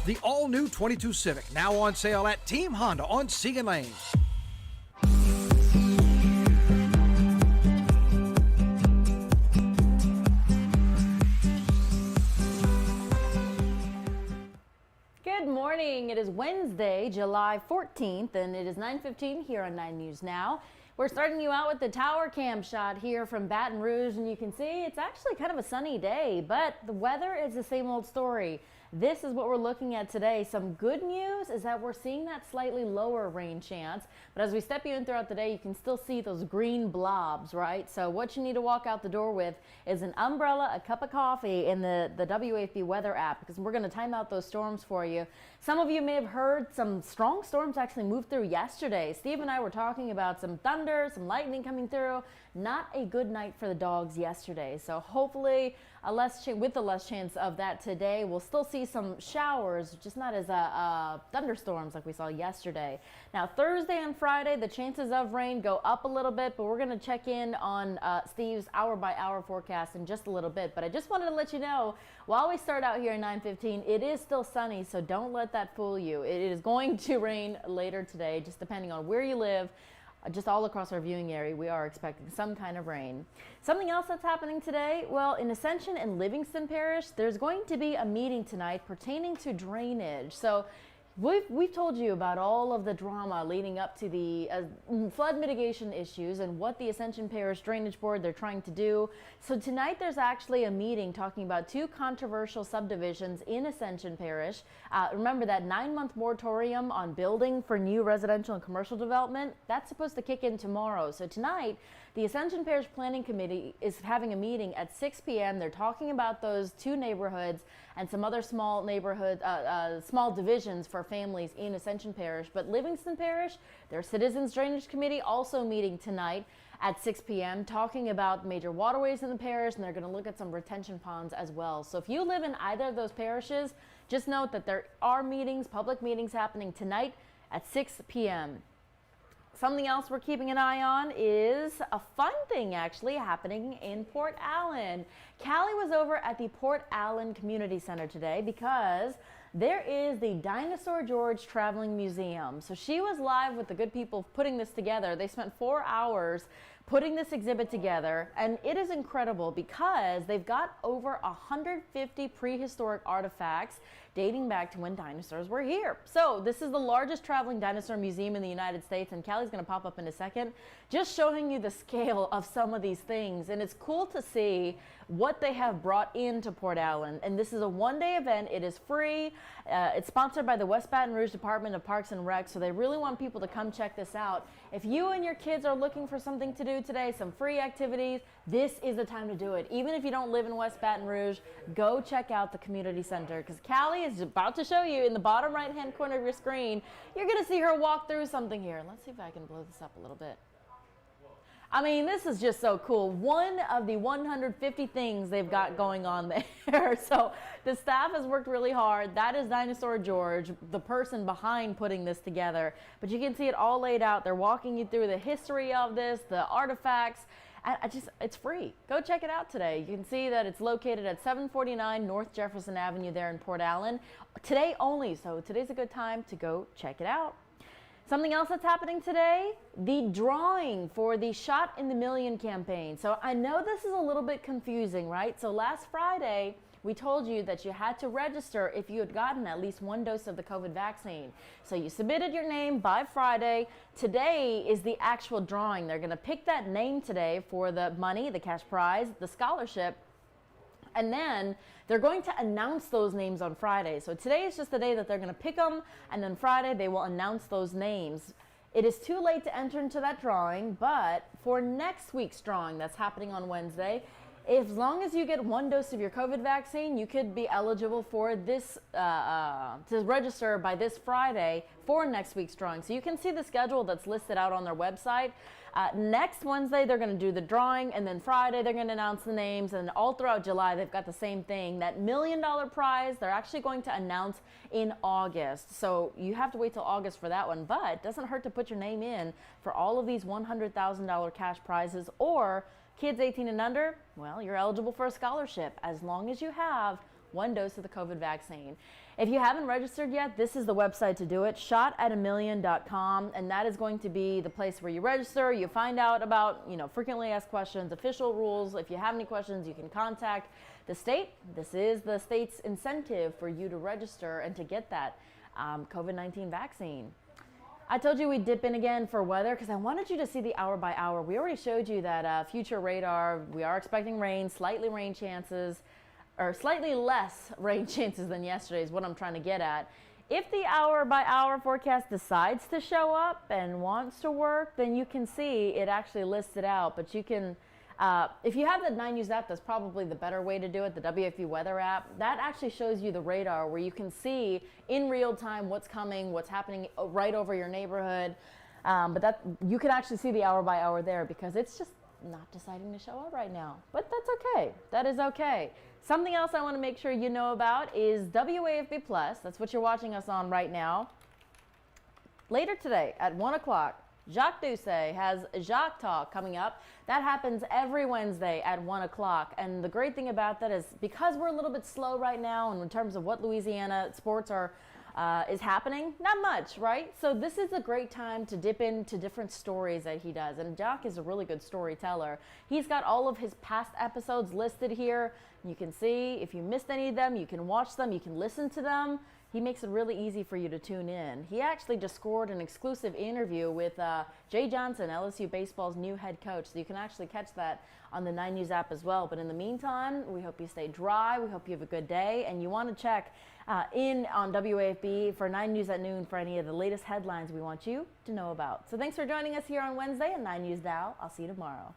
The all-new 22 Civic, now on sale at Team Honda on Siegen Lane. Good morning. It is Wednesday, July 14th, and it is 9:15 here on 9 News Now. We're starting you out with the tower cam shot here from Baton Rouge, and you can see it's actually kind of a sunny day, but the weather is the same old story. This is what we're looking at today. Some good news is that we're seeing that slightly lower rain chance, but as we step you in throughout the day, you can still see those green blobs, right? So what you need to walk out the door with is an umbrella, a cup of coffee, and the WAFB weather app, because we're going to time out those storms for you. Some of you may have heard some strong storms actually moved through yesterday. Steve and I were talking about some thunder, some lightning coming through. Not a good night for the dogs yesterday. So hopefully with a less chance of that today. We'll still see some showers, just not as thunderstorms like we saw yesterday. Now Thursday and Friday, the chances of rain go up a little bit, but we're going to check in on Steve's hour-by-hour forecast in just a little bit. But I just wanted to let you know, while we start out here at 9:15, it is still sunny, so don't let that fool you. It is going to rain later today, just depending on where you live. Just all across our viewing area, we are expecting some kind of rain. Something else that's happening today, well, in Ascension and Livingston Parish, there's going to be a meeting tonight pertaining to drainage. So we've told you about all of the drama leading up to the flood mitigation issues and what the Ascension Parish Drainage Board they're trying to do. So tonight there's actually a meeting talking about two controversial subdivisions in Ascension Parish. Remember that 9-month moratorium on building for new residential and commercial development, that's supposed to kick in tomorrow. So tonight the Ascension Parish Planning Committee is having a meeting at 6 p.m. They're talking about those two neighborhoods and some other small neighborhood, small divisions for families in Ascension Parish. But Livingston Parish, their Citizens Drainage Committee, also meeting tonight at 6 p.m. talking about major waterways in the parish, and they're going to look at some retention ponds as well. So if you live in either of those parishes, just note that there are meetings, public meetings happening tonight at 6 p.m. Something else we're keeping an eye on is a fun thing actually happening in Port Allen. Callie was over at the Port Allen Community Center today because there is the Dinosaur George Traveling Museum. So she was live with the good people putting this together. They spent 4 hours putting this exhibit together, and it is incredible because they've got over 150 prehistoric artifacts dating back to when dinosaurs were here. So this is the largest traveling dinosaur museum in the United States, and Callie's going to pop up in a second, just showing you the scale of some of these things. And it's cool to see what they have brought into Port Allen. And this is a one-day event. It is free. It's sponsored by the West Baton Rouge Department of Parks and Rec, so they really want people to come check this out. If you and your kids are looking for something to do today, some free activities, this is the time to do it. Even if you don't live in West Baton Rouge, go check out the community center, because Callie is about to show you in the bottom right-hand corner of your screen. You're going to see her walk through something here. Let's see if I can blow this up a little bit. I mean, this is just so cool. One of the 150 things they've got going on there. So the staff has worked really hard. That is Dinosaur George, the person behind putting this together. But you can see it all laid out. They're walking you through the history of this, the artifacts. It's free. Go check it out today. You can see that it's located at 749 North Jefferson Avenue there in Port Allen. Today only, so today's a good time to go check it out. Something else that's happening today, the drawing for the Shot in the Million campaign. So I know this is a little bit confusing, right? So last Friday, we told you that you had to register if you had gotten at least 1 dose of the COVID vaccine. So you submitted your name by Friday. Today is the actual drawing. They're going to pick that name today for the money, the cash prize, the scholarship, and then they're going to announce those names on Friday. So today is just the day that they're going to pick them, and then Friday they will announce those names. It is too late to enter into that drawing, but for next week's drawing that's happening on Wednesday, as long as you get 1 dose of your COVID vaccine, you could be eligible for this, to register by this Friday for next week's drawing. So you can see the schedule that's listed out on their website. Next Wednesday, they're going to do the drawing, and then Friday, they're going to announce the names, and all throughout July, they've got the same thing. That $1 million prize, they're actually going to announce in August. So you have to wait till August for that one, but it doesn't hurt to put your name in for all of these $100,000 cash prizes, or kids 18 and under, well, you're eligible for a scholarship as long as you have one dose of the COVID vaccine. If you haven't registered yet, this is the website to do it, shotatamillion.com, and that is going to be the place where you register. You find out about, frequently asked questions, official rules. If you have any questions, you can contact the state. This is the state's incentive for you to register and to get that COVID-19 vaccine. I told you we'd dip in again for weather because I wanted you to see the hour by hour. We already showed you that future radar. We are expecting rain, slightly less rain chances than yesterday is what I'm trying to get at. If the hour by hour forecast decides to show up and wants to work, then you can see it actually lists it out. But you can, if you have the 9 News app, that's probably the better way to do it, the WAFB weather app. That actually shows you the radar where you can see in real time what's coming, what's happening right over your neighborhood. But that you can actually see the hour by hour there because it's just not deciding to show up right now. But that's okay. That is okay. Something else I want to make sure you know about is WAFB Plus. That's what you're watching us on right now. Later today at 1 o'clock, Jacques Doucet has Jacques Talk coming up. That happens every Wednesday at 1 o'clock. And the great thing about that is because we're a little bit slow right now in terms of what Louisiana sports is happening, not much, right? So this is a great time to dip into different stories that he does. And Jacques is a really good storyteller. He's got all of his past episodes listed here. You can see if you missed any of them, you can watch them, you can listen to them. He makes it really easy for you to tune in. He actually just scored an exclusive interview with Jay Johnson, LSU baseball's new head coach. So you can actually catch that on the 9 News app as well. But in the meantime, we hope you stay dry. We hope you have a good day. And you want to check in on WAFB for 9 News at noon for any of the latest headlines we want you to know about. So thanks for joining us here on Wednesday at 9 News Now. I'll see you tomorrow.